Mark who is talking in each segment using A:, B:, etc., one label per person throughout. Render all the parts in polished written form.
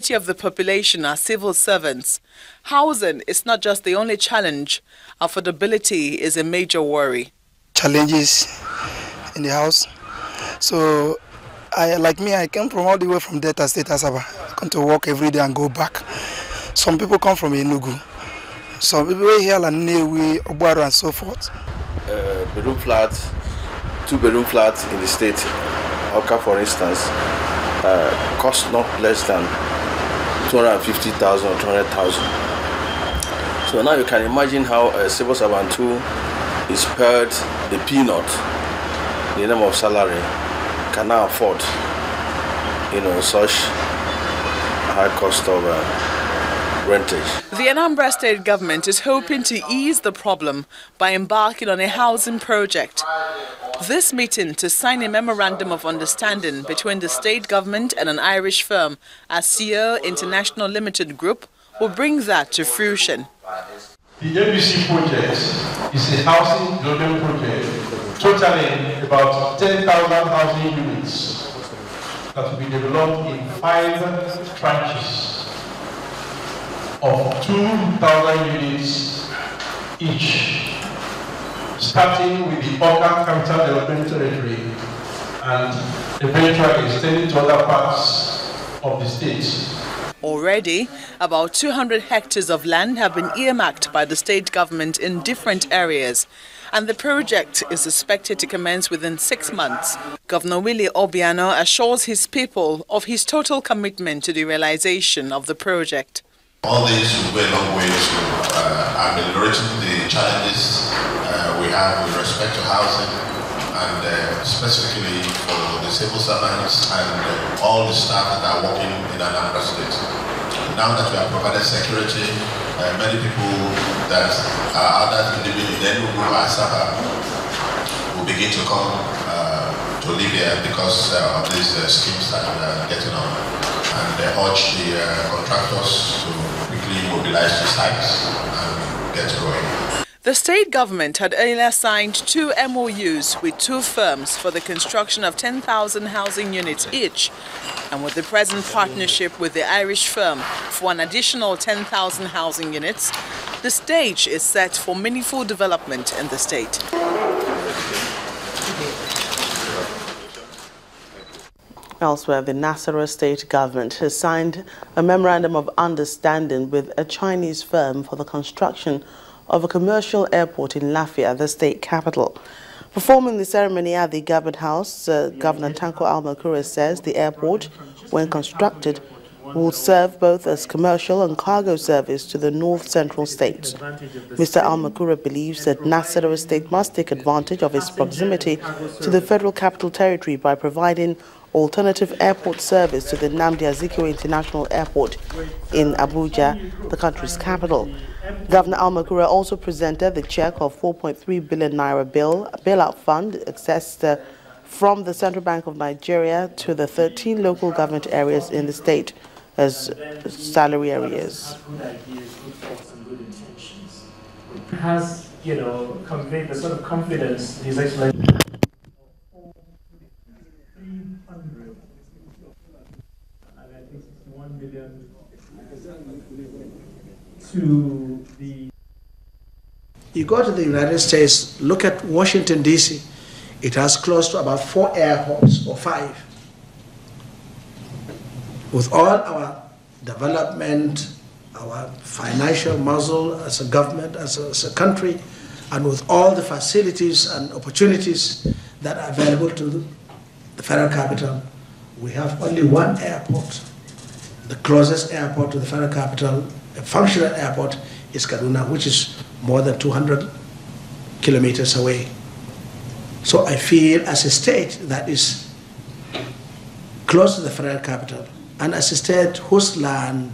A: Of the population are civil servants. Housing is not just the only challenge. Affordability is a major worry.
B: Challenges in the house. So, I came from all the way from Delta State, Asaba. I come to work every day and go back. Some people come from Enugu. Some people here like Newe, Obuaro and so forth.
C: Bedroom flats, 2-bedroom flats in the state, Oka for instance, cost not less than 250,000 or 200,000. So now you can imagine how a civil servant who is paid the peanut in the name of salary can now afford, such high cost of rentage.
A: The Anambra state government is hoping to ease the problem by embarking on a housing project. This meeting to sign a memorandum of understanding between the state government and an Irish firm, Asio International Limited Group, will bring that to fruition.
D: The ABC project is a housing development project totaling about 10,000 housing units that will be developed in 5 tranches of 2,000 units each, starting with the Oka Capital Development Territory and eventually extending to other parts of the state.
A: Already, about 200 hectares of land have been earmarked by the state government in different areas, and the project is expected to commence within 6 months. Governor Willie Obiano assures his people of his total commitment to the realization of the project.
E: All this will go a long way to ameliorating the challenges we have with respect to housing, and specifically for the civil servants and all the staff that are working in Anambra State. Now that we have provided security, many people that are living in Enugu or Asaba will begin to come to live here because of these schemes that we are getting on. And urge the contractors to quickly mobilize the sites and get going.
A: The state government had earlier signed 2 MOUs with 2 firms for the construction of 10,000 housing units each, and with the present partnership with the Irish firm for an additional 10,000 housing units, the stage is set for meaningful development in the state. Elsewhere, the Nasarawa state government has signed a memorandum of understanding with a Chinese firm for the construction of a commercial airport in Lafia, the state capital. Performing the ceremony at the Government House, Governor Tanko Almakura says the airport, when constructed, will serve both as commercial and cargo service to the north-central states. Mr. Almakura believes that Nasarawa state must take advantage of its proximity to the Federal Capital Territory by providing alternative airport service to the Nnamdi Azikiwe International Airport in Abuja, the country's capital. Governor Almakura also presented the check of 4.3 billion naira bailout fund accessed from the Central Bank of Nigeria to the 13 local government areas in the state as salary areas.
F: Has, conveyed the sort of confidence His Excellency to the...
G: You go to the United States, look at Washington, D.C. It has close to about 4 airports or 5. With all our development, our financial muscle as a government, as a country, and with all the facilities and opportunities that are available to the federal capital, we have only 1 airport. The closest airport to the federal capital, a functional airport, is Kaduna, which is more than 200 kilometers away. So I feel as a state that is close to the federal capital, and as a state whose land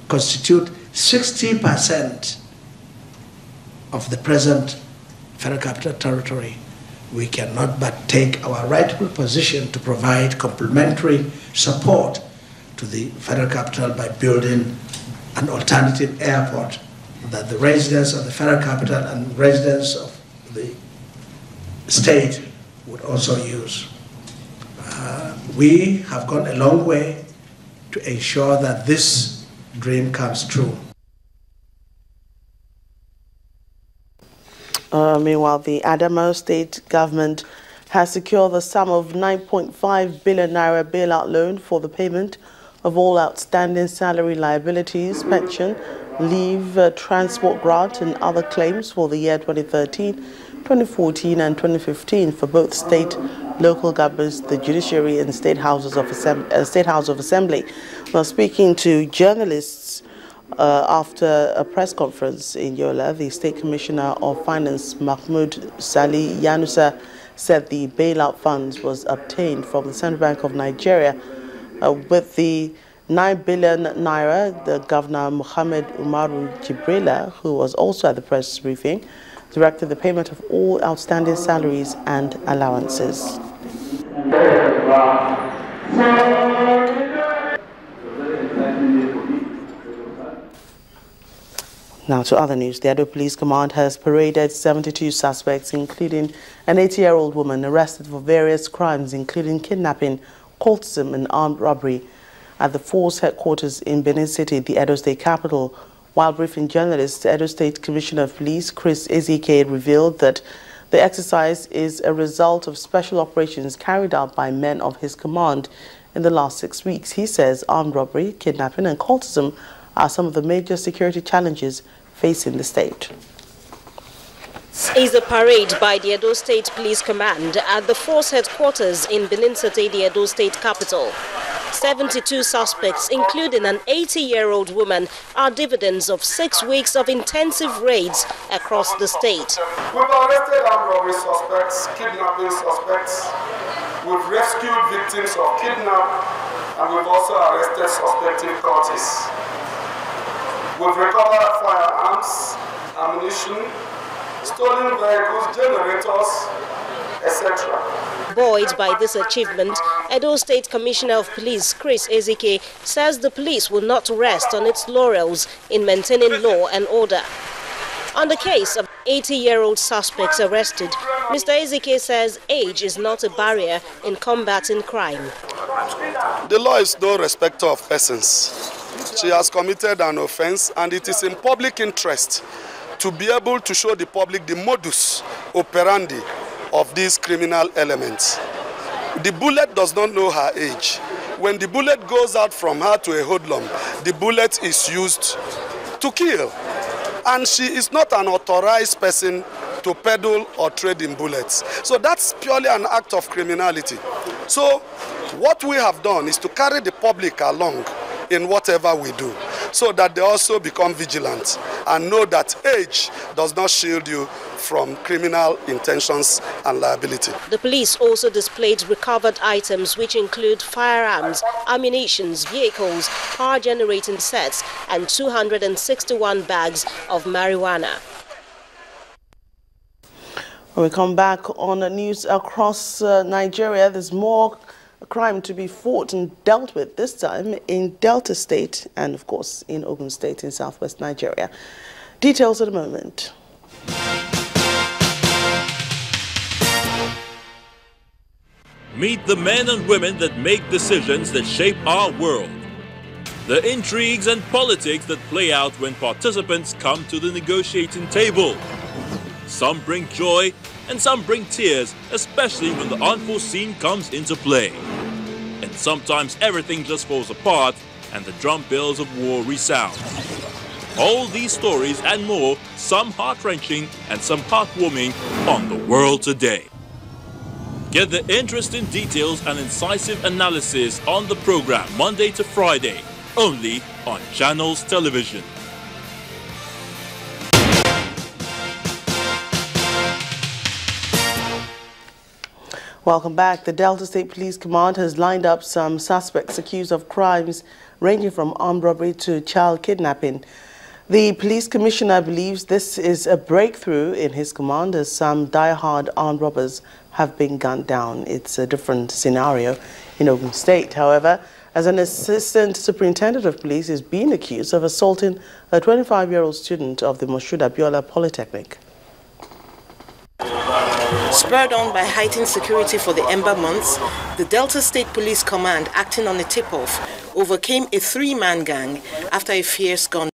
G: constitute 60% of the present federal capital territory, we cannot but take our rightful position to provide complementary support to the federal capital by building an alternative airport that the residents of the federal capital and residents of the state would also use. We have gone a long way to ensure that this dream comes true.
A: Meanwhile, the Adamawa state government has secured the sum of 9.5 billion naira bailout loan for the payment of all outstanding salary liabilities, pension, leave, transport grant and other claims for the year 2013, 2014 and 2015 for both state, local governments, the judiciary and State House of Assembly. Now, speaking to journalists after a press conference in Yola, the State Commissioner of Finance, Mahmoud Sali Yanusa, said the bailout funds was obtained from the Central Bank of Nigeria. With the 9 billion naira, the Governor Muhammad Umaru Jibrila, who was also at the press briefing, directed the payment of all outstanding salaries and allowances. Now to other news. The Edo Police Command has paraded 72 suspects, including an 80-year-old woman arrested for various crimes, including kidnapping, cultism and armed robbery at the force headquarters in Benin City, the Edo State capital. While briefing journalists, the Edo State Commissioner of Police, Chris Ezike, revealed that the exercise is a result of special operations carried out by men of his command in the last 6 weeks. He says armed robbery, kidnapping and cultism are some of the major security challenges facing the state.
H: This is a parade by the Edo State Police Command at the force headquarters in Benin City, the Edo State capital. 72 suspects, including an 80-year-old woman, are dividends of 6 weeks of intensive raids across the state.
I: We've arrested armed robbery suspects, kidnapping suspects, we've rescued victims of kidnap, and we've also arrested suspected cultists. We've recovered firearms, ammunition, stolen vehicles, generators, etc.
H: Buoyed by this achievement, Edo State Commissioner of Police Chris Ezike says the police will not rest on its laurels in maintaining law and order. On the case of 80-year-old suspects arrested, Mr. Ezike says age is not a barrier in combating crime.
I: The law is no respecter of persons. She has committed an offense, and it is in public interest to be able to show the public the modus operandi of these criminal elements. The bullet does not know her age. When the bullet goes out from her to a hoodlum, the bullet is used to kill. And she is not an authorized person to peddle or trade in bullets. So that's purely an act of criminality. So what we have done is to carry the public along in whatever we do, so that they also become vigilant and know that age does not shield you from criminal intentions and liability.
H: The police also displayed recovered items which include firearms, ammunition, vehicles, power generating sets and 261 bags of marijuana.
A: When we come back on the news across Nigeria, there's more crime to be fought and dealt with, this time in Delta State and, of course, in Ogun State in southwest Nigeria. Details at the moment.
J: Meet the men and women that make decisions that shape our world. The intrigues and politics that play out when participants come to the negotiating table. Some bring joy and some bring tears, especially when the unforeseen comes into play. And sometimes everything just falls apart and the drum bells of war resound. All these stories and more, some heart-wrenching and some heartwarming, on The World Today. Get the interesting details and incisive analysis on the program Monday to Friday, only on Channels Television.
A: Welcome back. The Delta State Police Command has lined up some suspects accused of crimes ranging from armed robbery to child kidnapping. The police commissioner believes this is a breakthrough in his command, as some die-hard armed robbers have been gunned down. It's a different scenario in Ogun State. However, as an assistant superintendent of police is being accused of assaulting a 25-year-old student of the Moshood Abiola Polytechnic.
K: Spurred on by heightened security for the Ember months, the Delta State Police Command, acting on a tip-off, overcame a three-man gang after a fierce gun